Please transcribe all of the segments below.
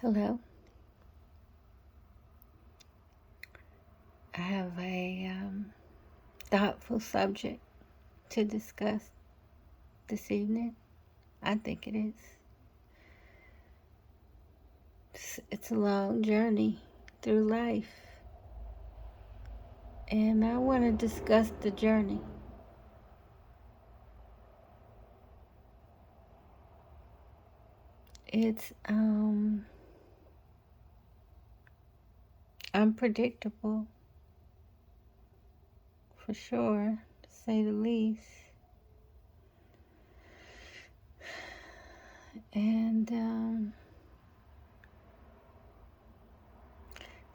Hello. I have a thoughtful subject to discuss this evening. I think it is. It's a long journey through life, and I want to discuss the journey. It's unpredictable, for sure, to say the least. And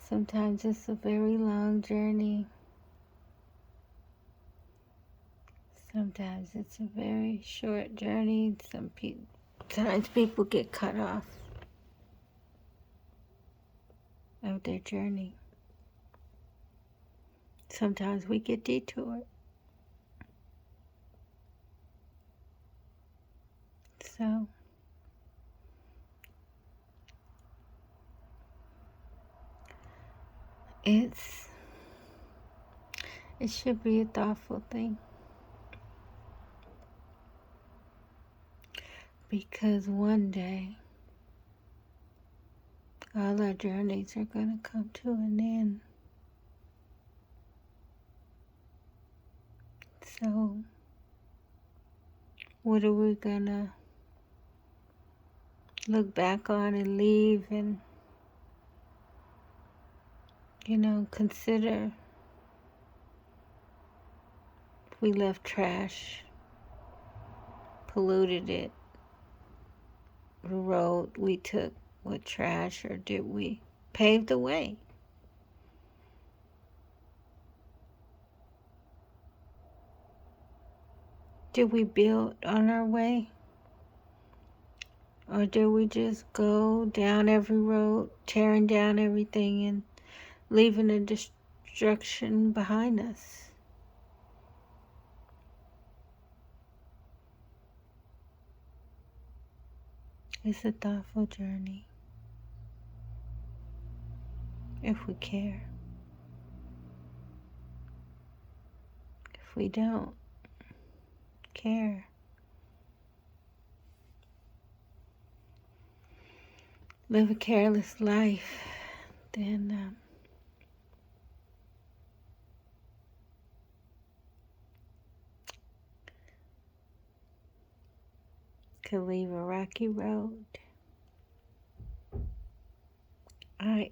sometimes it's a very long journey. Sometimes it's a very short journey. Sometimes people get cut off of their journey. Sometimes we get detoured. So it should be a thoughtful thing, because one day all our journeys are going to come to an end. So what are we going to look back on and leave and, consider if we left trash, polluted it, the road we took with trash, or did we pave the way? Did we build on our way? Or did we just go down every road, tearing down everything and leaving the destruction behind us? It's a thoughtful journey, if we care. If we don't care, live a careless life, then could leave a rocky road. I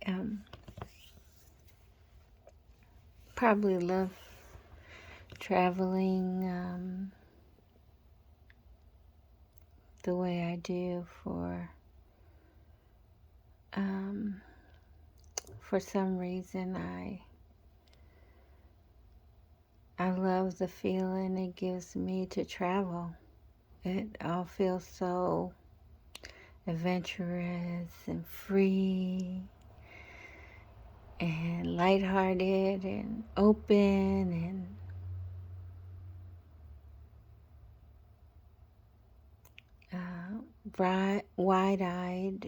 probably love traveling the way I do for some reason. I love the feeling it gives me to travel. It all feels so adventurous and free and lighthearted and open and bright and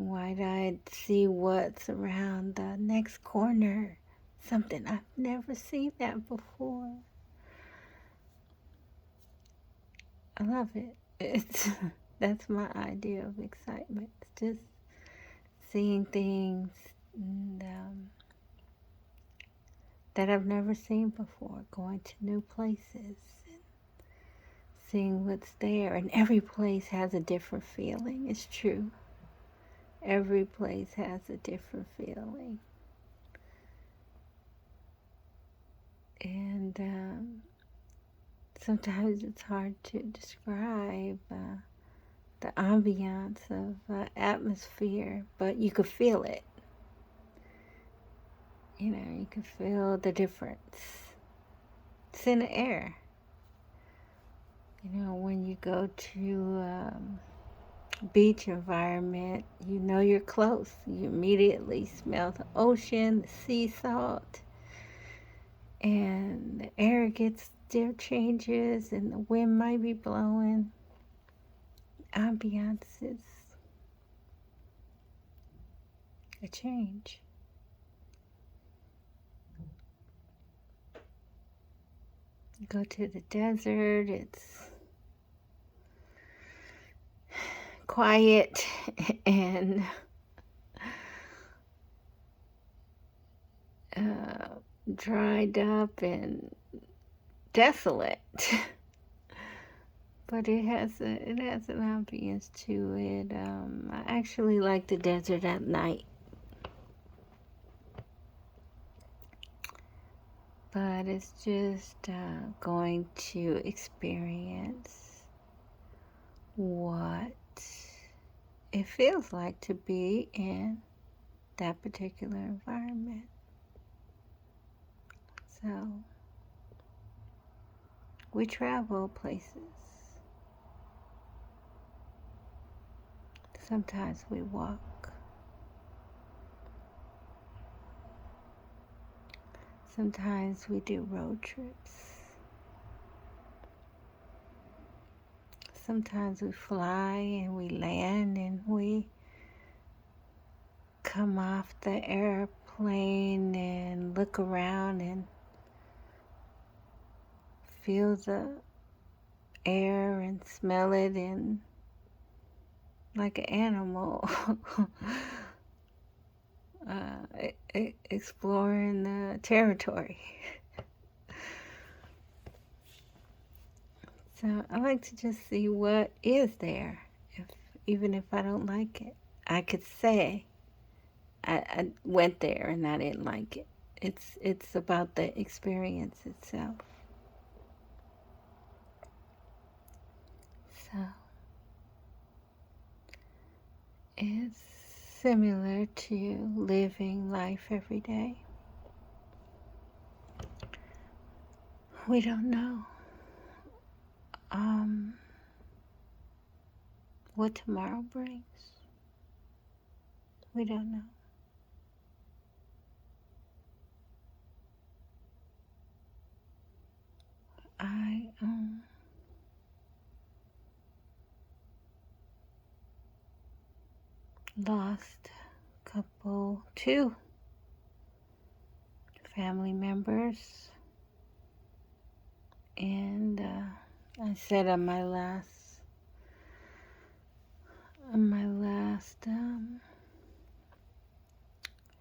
wide-eyed, see what's around the next corner. Something I've never seen that before. I love it. That's my idea of excitement. It's just seeing things and, that I've never seen before, going to new places and seeing what's there. And every place has a different feeling. It's true. Every place has a different feeling. And sometimes it's hard to describe the ambiance of atmosphere, but you could feel it. You can feel the difference. It's in the air. When you go to beach environment, you're close. You immediately smell the ocean, the sea salt, and the air still changes, and the wind might be blowing. Ambiance is a change. Go to the desert, it's quiet and dried up and desolate. But it has an ambience to it. I actually like the desert at night. But it's just going to experience what it feels like to be in that particular environment. So we travel places. Sometimes we walk. Sometimes we do road trips. Sometimes we fly and we land and we come off the airplane and look around and feel the air and smell it, and like an animal exploring the territory. So I like to just see what is there. Even if I don't like it, I could say I went there and I didn't like it. It's about the experience itself. So it's similar to living life every day. We don't know what tomorrow brings. We don't know. I lost two family members, and I said on my last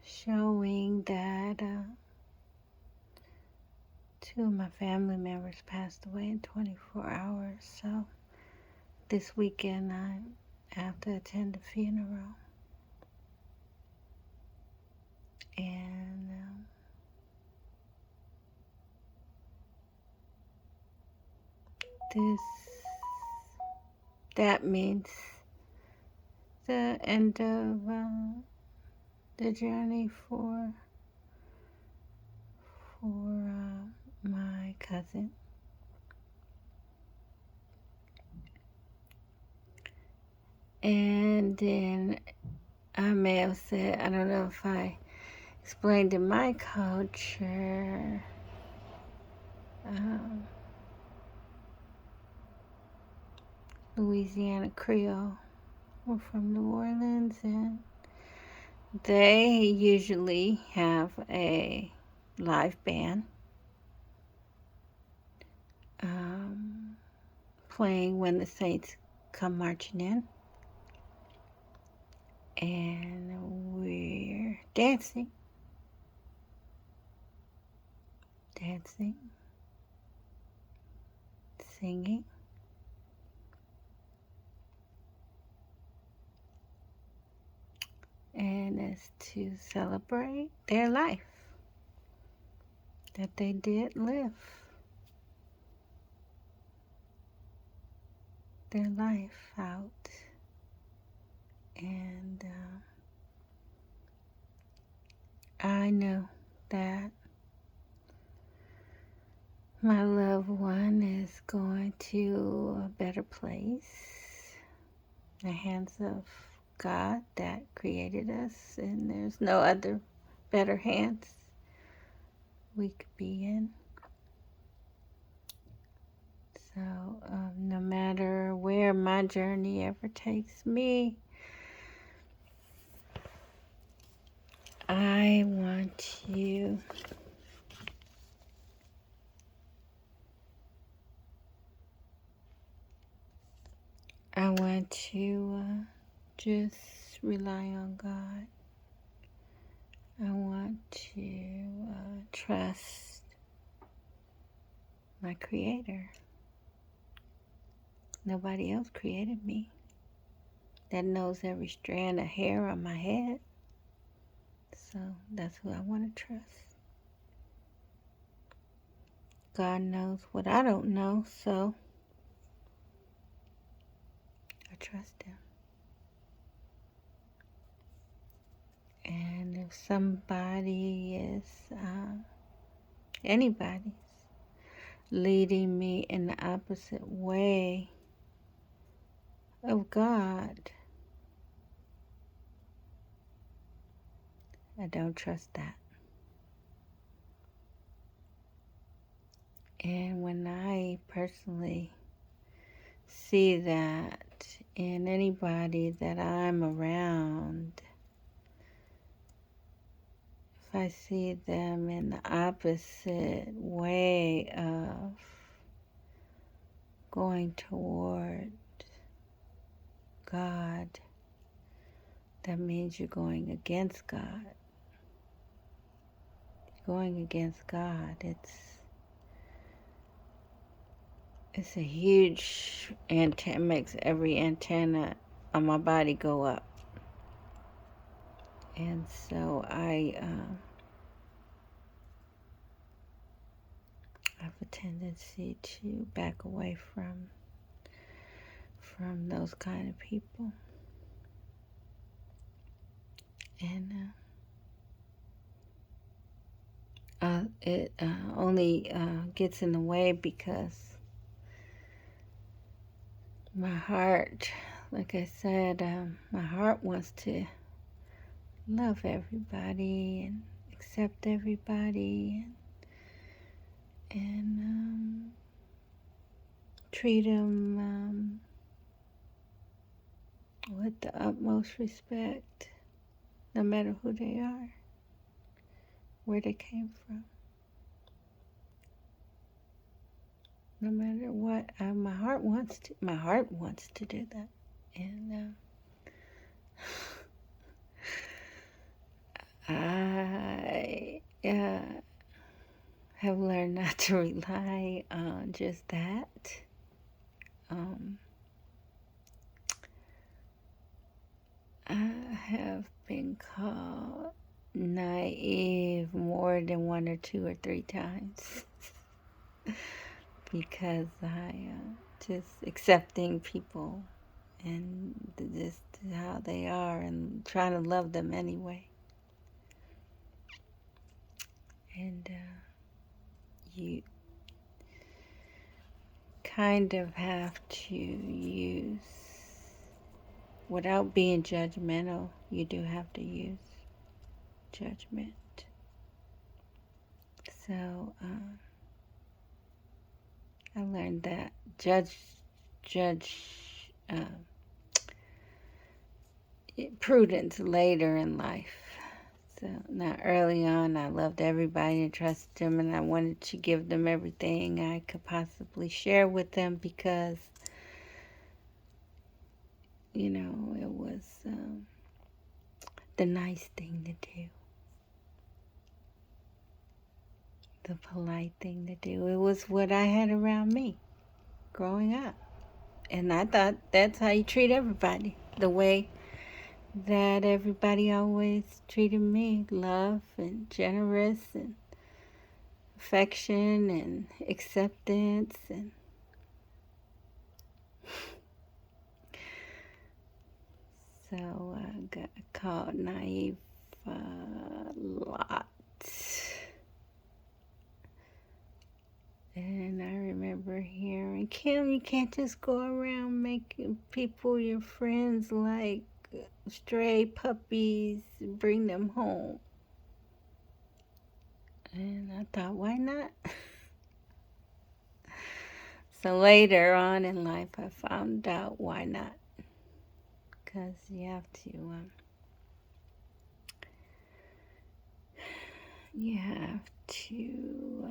showing that two of my family members passed away in 24 hours. So this weekend I have to attend a funeral. And that means the end of the journey for my cousin. And then I may have said, I don't know if I explained in my culture, Louisiana Creole. We're from New Orleans, and they usually have a live band playing when the Saints come marching in. And we're dancing, singing. And it's to celebrate their life that they did live. Their life out. And I know that my loved one is going to a better place, in the hands of God that created us, and there's no other better hands we could be in. So no matter where my journey ever takes me, I want you to just rely on God. I want to trust my Creator. Nobody else created me. That knows every strand of hair on my head. So that's who I want to trust. God knows what I don't know, so I trust Him. And if somebody is, anybody's leading me in the opposite way of God, I don't trust that. And when I personally see that in anybody that I'm around, if I see them in the opposite way of going toward God, that means you're going against God. Going against God, it's a huge antenna, makes every antenna on my body go up. And so I have a tendency to back away from those kind of people. And it only gets in the way because my heart, like I said, my heart wants to love everybody and accept everybody and treat them with the utmost respect, no matter who they are, where they came from. No matter what, my heart wants to do that. And I have learned not to rely on just that. I have been called naive more than 1 or 2 or 3 times because I just accepting people and just how they are and trying to love them anyway. And you kind of have to use, without being judgmental, you do have to use judgment. So I learned that judge prudence later in life. So now early on, I loved everybody and trusted them, and I wanted to give them everything I could possibly share with them because, you know, it was the nice thing to do, the polite thing to do. It was what I had around me growing up. And I thought that's how you treat everybody, the way that everybody always treated me, love and generous and affection and acceptance. And so I got called naive a lot. And I remember hearing, Kim, you can't just go around making people your friends like stray puppies and bring them home. And I thought, why not? So later on in life, I found out why not. Because you have to You have to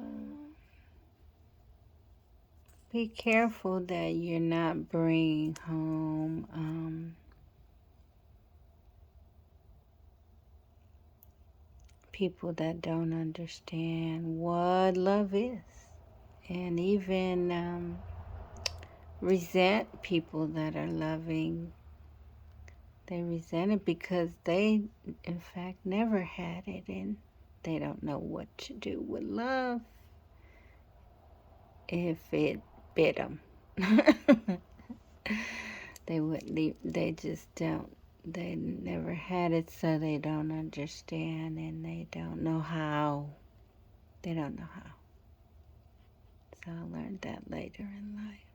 be careful that you're not bringing home people that don't understand what love is, and even resent people that are loving. They resent it because they, in fact, never had it, and they don't know what to do with love if it bit them. They wouldn't. They just don't. They never had it, so they don't understand, and they don't know how. They don't know how. So I learned that later in life.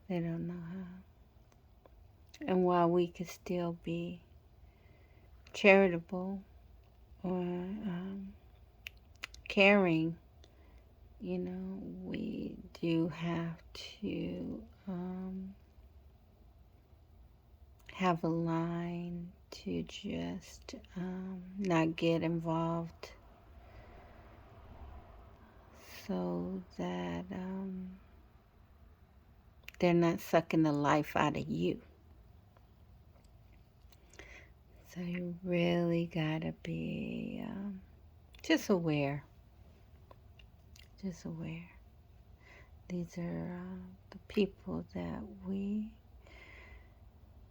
They don't know how. And while we could still be charitable or caring, we do have to have a line to just not get involved, so that they're not sucking the life out of you. So you really gotta be just aware. Just aware. These are the people that we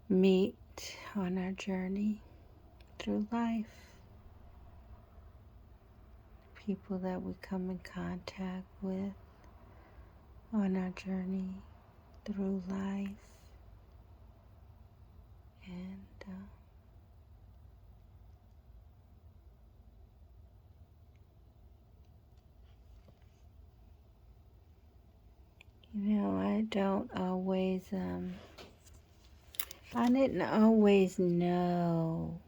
meet on our journey through life. People that we come in contact with on our journey through life. And I don't always, I didn't always know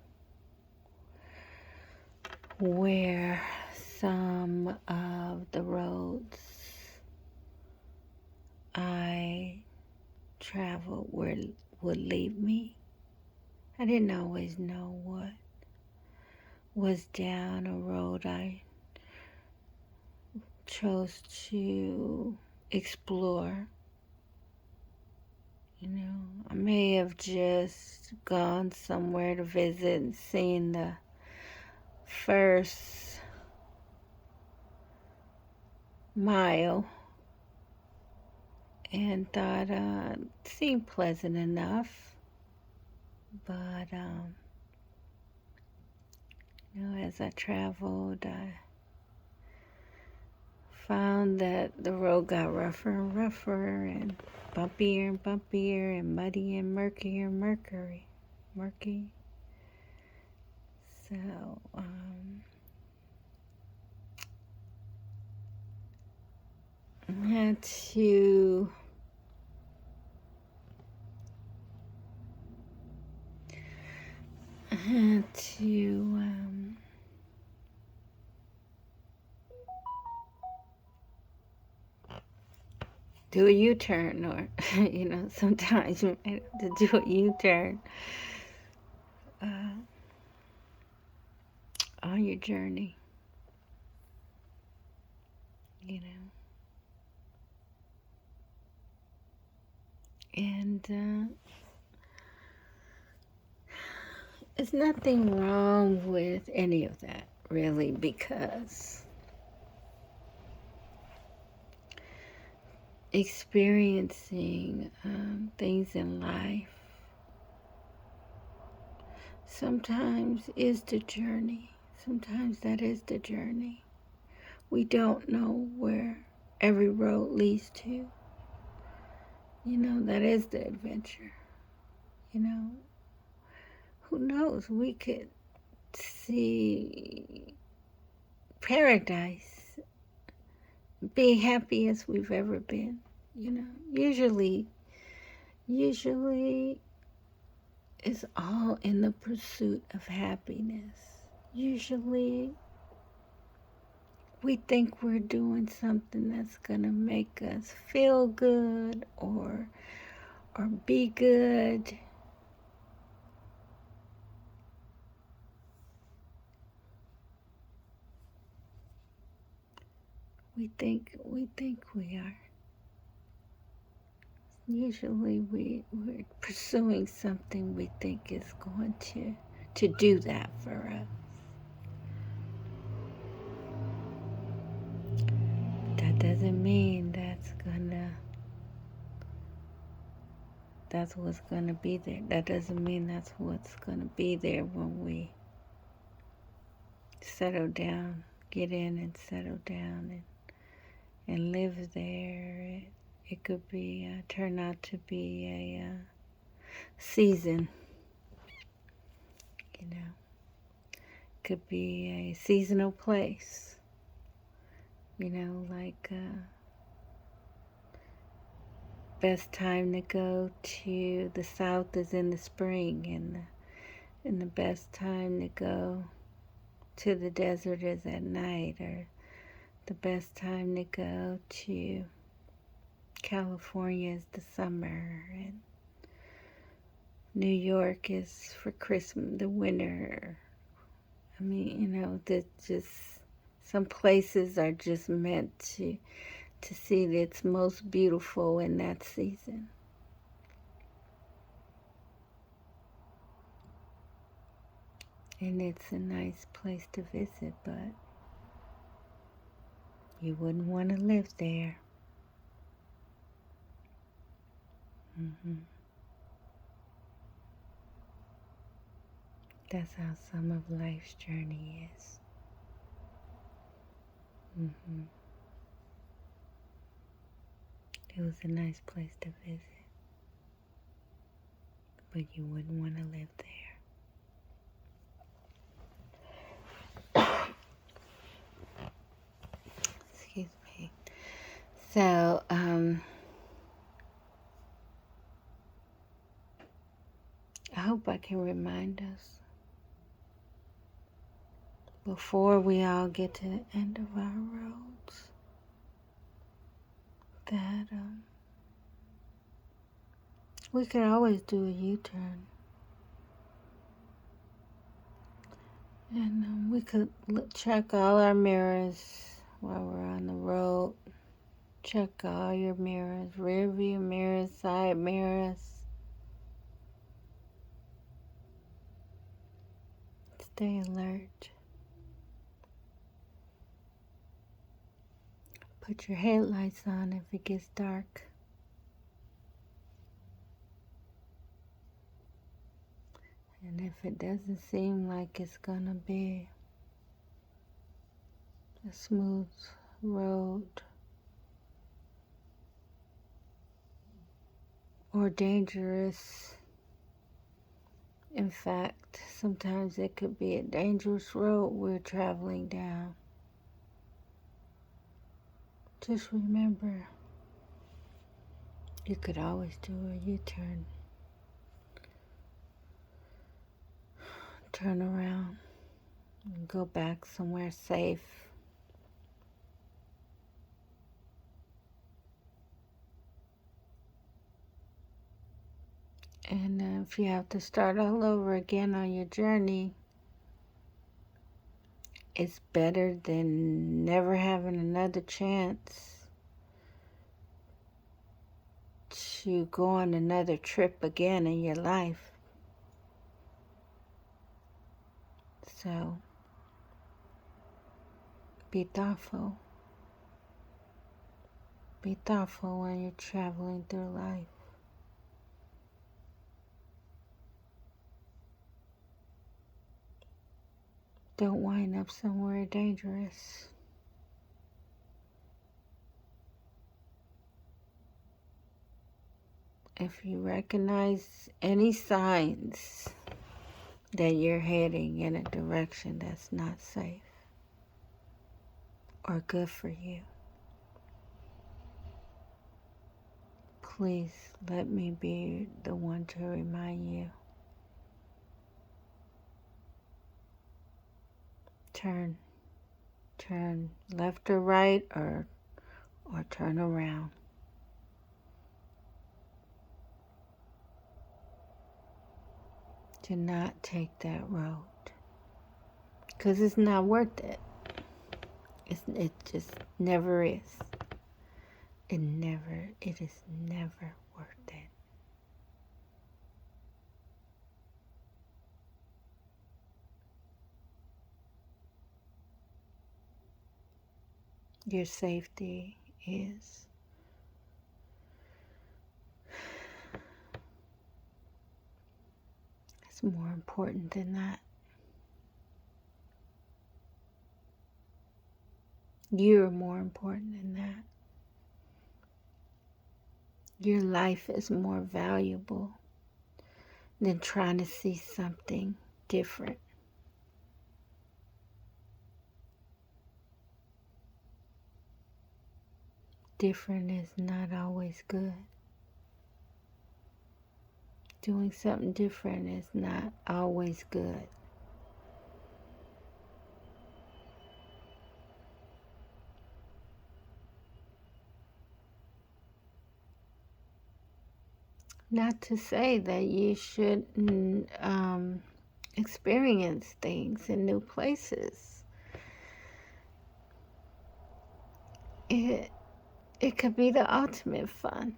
where some of the roads I traveled would lead me. I didn't always know what was down a road I chose to explore. I may have just gone somewhere to visit and seen the first mile and thought it seemed pleasant enough. But, as I traveled, I found that the road got rougher and rougher and bumpier and bumpier and muddy and murky. So, I had to do a U-turn, or sometimes you might have to do a U-turn on your journey, and there's nothing wrong with any of that, really, because experiencing things in life sometimes is the journey. Sometimes that is the journey. We don't know where every road leads to. That is the adventure. Who knows? We could see paradise, be happy as we've ever been. Usually it's all in the pursuit of happiness. Usually we think we're doing something that's gonna make us feel good or be good. we think we are. Usually we're pursuing something we think is going to do that for us. That doesn't mean that's what's gonna be there. That doesn't mean that's what's gonna be there when we settle down, get in and settle down and live there. It could be turn out to be a season, you know. Could be a seasonal place, you know, like best time to go to the south is in the spring, and the best time to go to the desert is at night, or the best time to go to California is the summer, and New York is for Christmas, the winter. I mean, you know, that just some places are just meant to see its most beautiful in that season. And it's a nice place to visit, but you wouldn't want to live there. That's how some of life's journey is. It was a nice place to visit, but you wouldn't want to live there. Excuse me. So, I hope I can remind us before we all get to the end of our roads that we could always do a U-turn. And we could check all our mirrors while we're on the road. Check all your mirrors, rear view mirrors, side mirrors. Stay alert. Put your headlights on if it gets dark. And if it doesn't seem like it's gonna be a smooth road or dangerous, in fact, sometimes it could be a dangerous road we're traveling down. Just remember, you could always do a U-turn. Turn around and go back somewhere safe. And if you have to start all over again on your journey, it's better than never having another chance to go on another trip again in your life. So, be thoughtful. Be thoughtful when you're traveling through life. Don't wind up somewhere dangerous. If you recognize any signs that you're heading in a direction that's not safe or good for you, please let me be the one to remind you. Turn left or right, or turn around. Do not take that road, because it's not worth it. It just never is. It is never worth it. Your safety is it's more important than that. You're more important than that. Your life is more valuable than trying to see something different. Different is not always good. Doing something different is not always good. Not to say that you shouldn't experience things in new places. It could be the ultimate fun.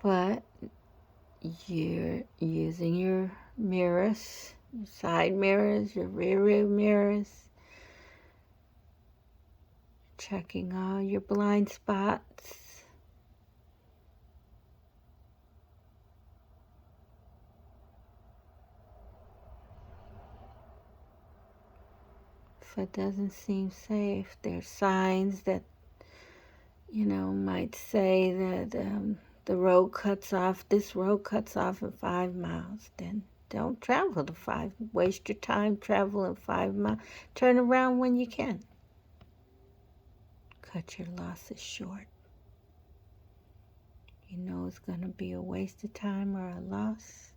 But you're using your mirrors, your side mirrors, your rear mirrors, checking all your blind spots. If it doesn't seem safe, there's signs that, might say that the road cuts off, this road cuts off in 5 miles. Then don't travel the 5. Waste your time traveling 5 miles. Turn around when you can. Cut your losses short. You know it's going to be a waste of time or a loss.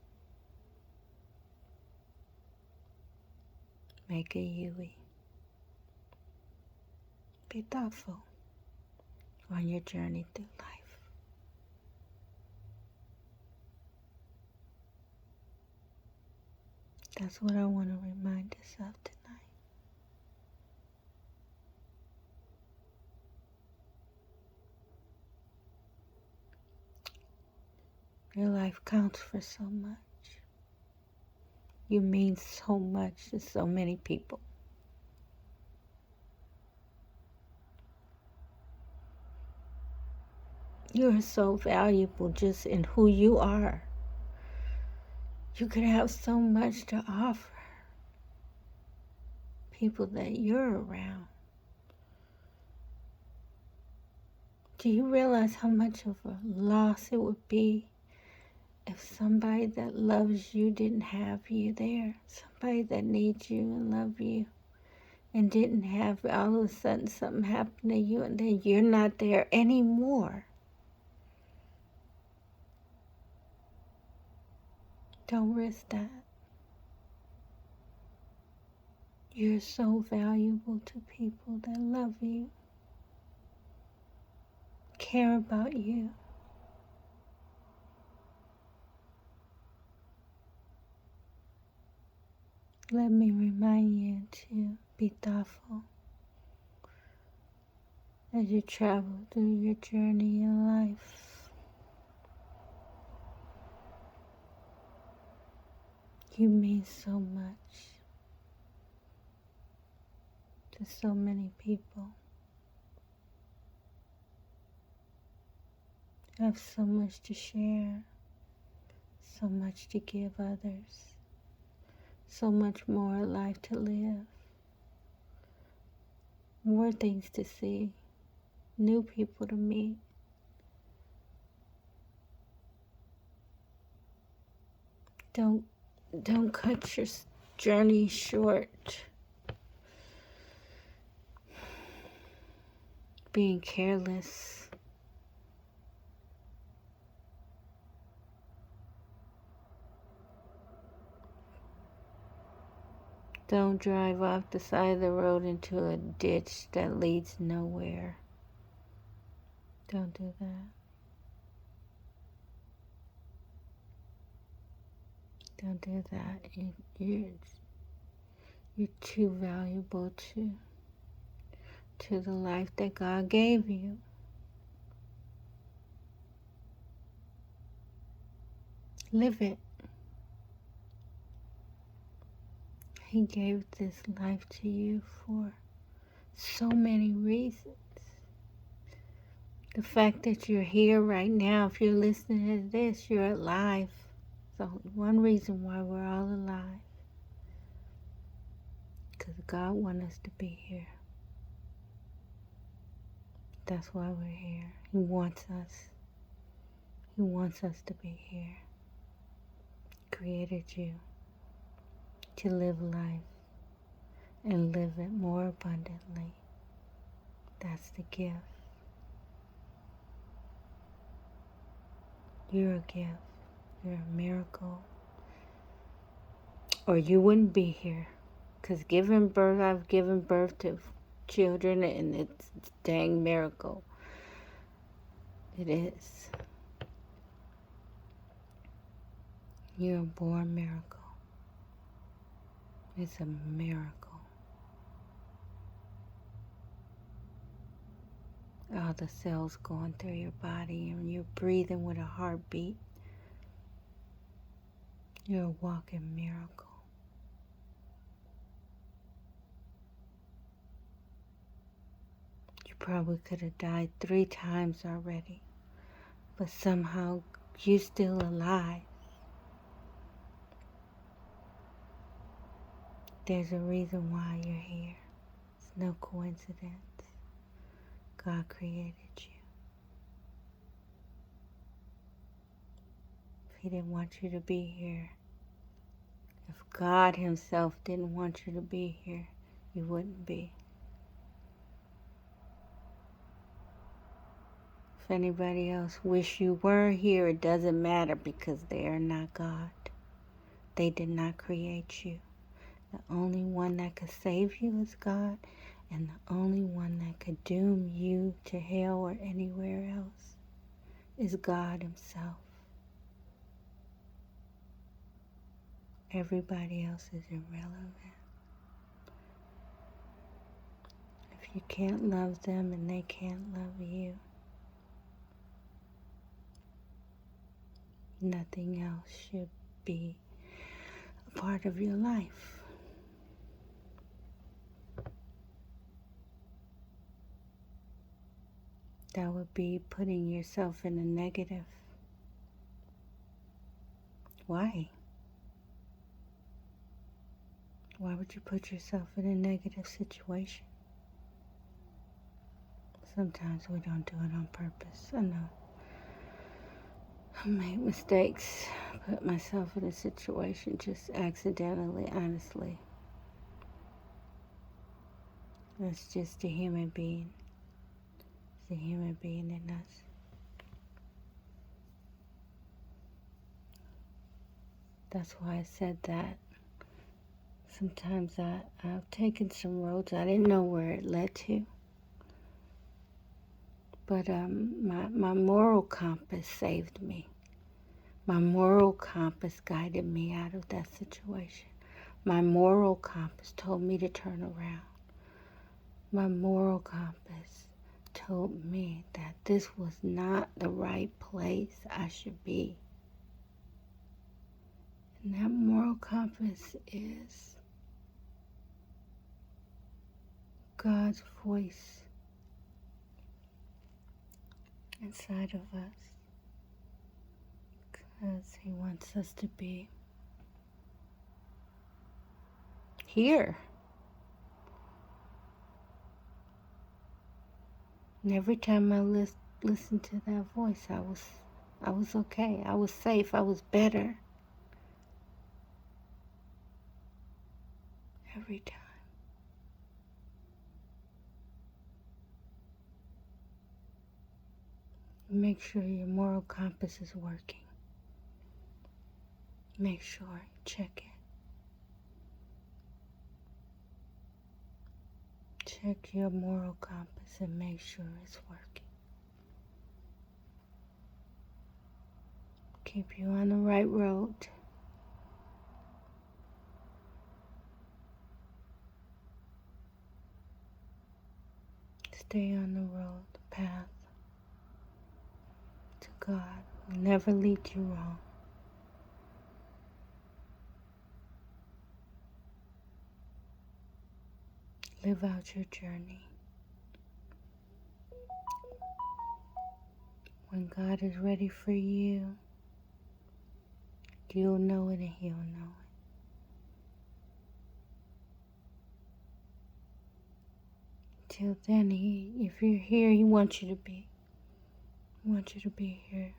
Make a Yui. Be thoughtful on your journey through life. That's what I want to remind us of tonight. Your life counts for so much. You mean so much to so many people. You are so valuable just in who you are. You could have so much to offer people that you're around. Do you realize how much of a loss it would be if somebody that loves you didn't have you there? Somebody that needs you and loves you and didn't have, all of a sudden something happened to you and then you're not there anymore. Don't risk that. You're so valuable to people that love you, care about you. Let me remind you to be thoughtful as you travel through your journey in life. You mean so much to so many people. You have so much to share, so much to give others, so much more life to live, more things to see, new people to meet. Don't cut your journey short being careless. Don't drive off the side of the road into a ditch that leads nowhere. Don't do that. Don't do that. You're too valuable to the life that God gave you. Live it. He gave this life to you for so many reasons. The fact that you're here right now, if you're listening to this, you're alive. It's only one reason why we're all alive. Because God wants us to be here. That's why we're here. He wants us. He wants us to be here. He created you to live life and live it more abundantly. That's the gift. You're a gift. You're a miracle. Or you wouldn't be here. Because giving birth, I've given birth to children, and it's a dang miracle. It is. You're a born miracle. It's a miracle. All the cells going through your body, and you're breathing with a heartbeat. You're a walking miracle. You probably could have died 3 times already, but somehow you're still alive. There's a reason why you're here. It's no coincidence. God created you. If He didn't want you to be here, if God Himself didn't want you to be here, you wouldn't be. If anybody else wish you were here, it doesn't matter, because they are not God. They did not create you. The only one that could save you is God, and the only one that could doom you to hell or anywhere else is God Himself. Everybody else is irrelevant. If you can't love them and they can't love you, nothing else should be a part of your life. That would be putting yourself in a negative. Why? Why would you put yourself in a negative situation? Sometimes we don't do it on purpose. I know. I make mistakes. Put myself in a situation just accidentally, honestly. That's just a human being. It's a human being in us. That's why I said that. Sometimes I've taken some roads I didn't know where it led to. But my moral compass saved me. My moral compass guided me out of that situation. My moral compass told me to turn around. My moral compass told me that this was not the right place I should be. And that moral compass is God's voice inside of us, because He wants us to be here. And every time I listened to that voice, I was okay. I was safe. I was better. Every time. Make sure your moral compass is working. Make sure. Check it. Check your moral compass and make sure it's working. Keep you on the right road. stay on the road, the path to God will never lead you wrong. Live out your journey. When God is ready for you, you'll know it and He'll know it. Till then, if you're here, He wants you to be. He wants you to be here.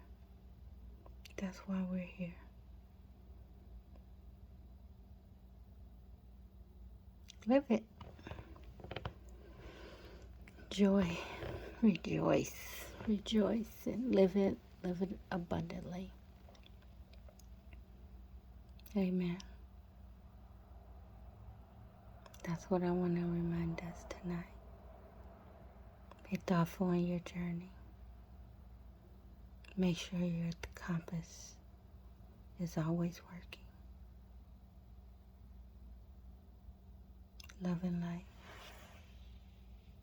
That's why we're here. Live it. Joy. Rejoice. Rejoice and live it. Live it abundantly. Amen. That's what I want to remind us tonight. Be thoughtful in your journey. Make sure the compass is always working. Love and light.